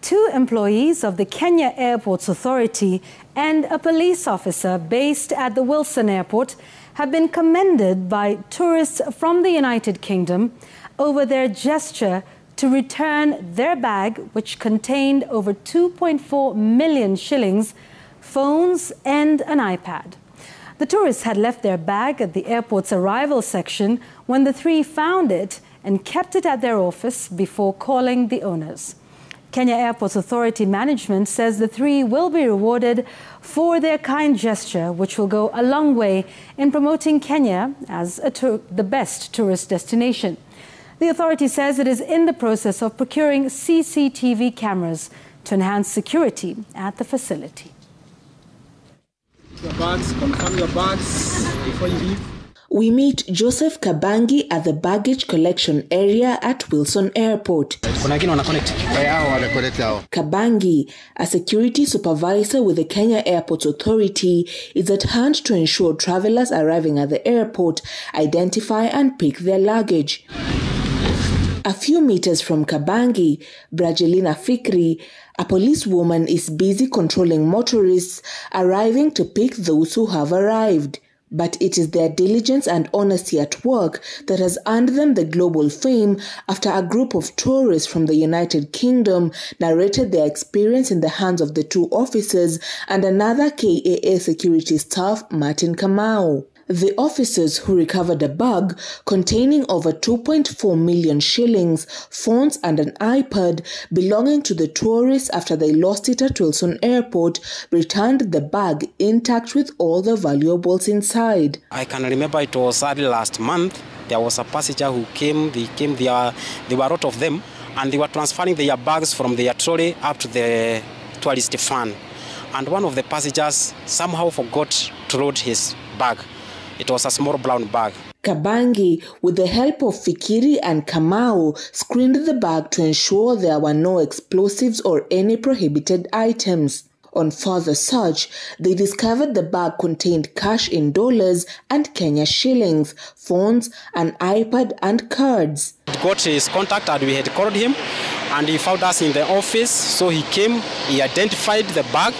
2 employees of the Kenya Airports Authority and a police officer based at the Wilson Airport have been commended by tourists from the United Kingdom over their gesture to return their bag, which contained over 2.4 million shillings, phones and an iPad. The tourists had left their bag at the airport's arrival section when the 3 found it and kept it at their office before calling the owners. Kenya Airports Authority management says the 3 will be rewarded for their kind gesture, which will go a long way in promoting Kenya as the best tourist destination. The authority says it is in the process of procuring CCTV cameras to enhance security at the facility. Your bags, confirm your bags before you leave. We meet Joseph Kabangi at the baggage collection area at Wilson Airport. Kabangi, a security supervisor with the Kenya Airports Authority, is at hand to ensure travelers arriving at the airport identify and pick their luggage. A few meters from Kabangi, Brajelina Fikri, a policewoman, is busy controlling motorists arriving to pick those who have arrived. But it is their diligence and honesty at work that has earned them the global fame after a group of tourists from the United Kingdom narrated their experience in the hands of the 2 officers and another KAA security staff, Martin Kamau. The officers, who recovered a bag containing over 2.4 million shillings, phones and an iPad belonging to the tourists after they lost it at Wilson Airport, returned the bag intact with all the valuables inside. I can remember it was early last month. There was a passenger who came. There were a lot of them, and they were transferring their bags from their trolley up to the tourist van. And one of the passengers somehow forgot to load his bag. It was a small brown bag. Kabangi, with the help of Fikiri and Kamau, screened the bag to ensure there were no explosives or any prohibited items. On further search, they discovered the bag contained cash in dollars and Kenya shillings, phones, an iPad and cards. We got his contact and we had called him, and he found us in the office. So he came, he identified the bag,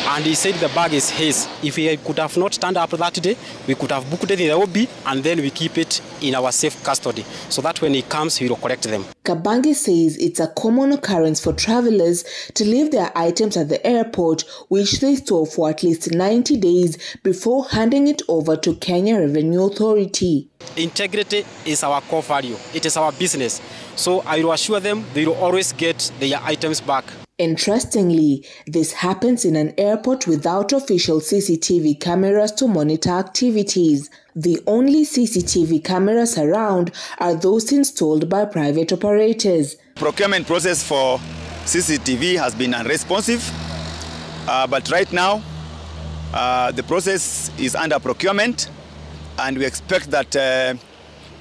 and he said the bag is his. If he could have not turned up that day, we could have booked it in the lobby, and then we keep it in our safe custody, so that when he comes, he will collect them. Kabangi says it's a common occurrence for travelers to leave their items at the airport, which they store for at least 90 days before handing it over to Kenya Revenue Authority. Integrity is our core value. It is our business. So I will assure them they will always get their items back. Interestingly, this happens in an airport without official CCTV cameras to monitor activities. The only CCTV cameras around are those installed by private operators. Procurement process for CCTV has been unresponsive, but right now the process is under procurement, and we expect that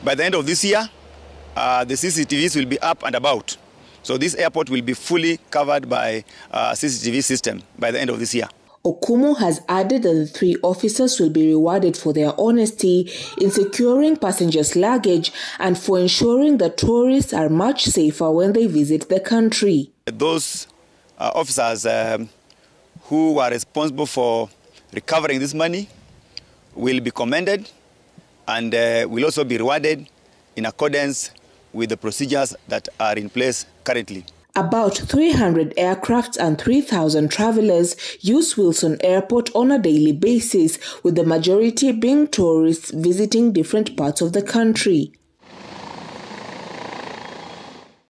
by the end of this year the CCTVs will be up and about. So this airport will be fully covered by CCTV system by the end of this year. Okumu has added that the 3 officers will be rewarded for their honesty in securing passengers' luggage and for ensuring that tourists are much safer when they visit the country. Those officers who are responsible for recovering this money will be commended and will also be rewarded in accordance with the procedures that are in place currently. About 300 aircrafts and 3,000 travelers use Wilson Airport on a daily basis, with the majority being tourists visiting different parts of the country.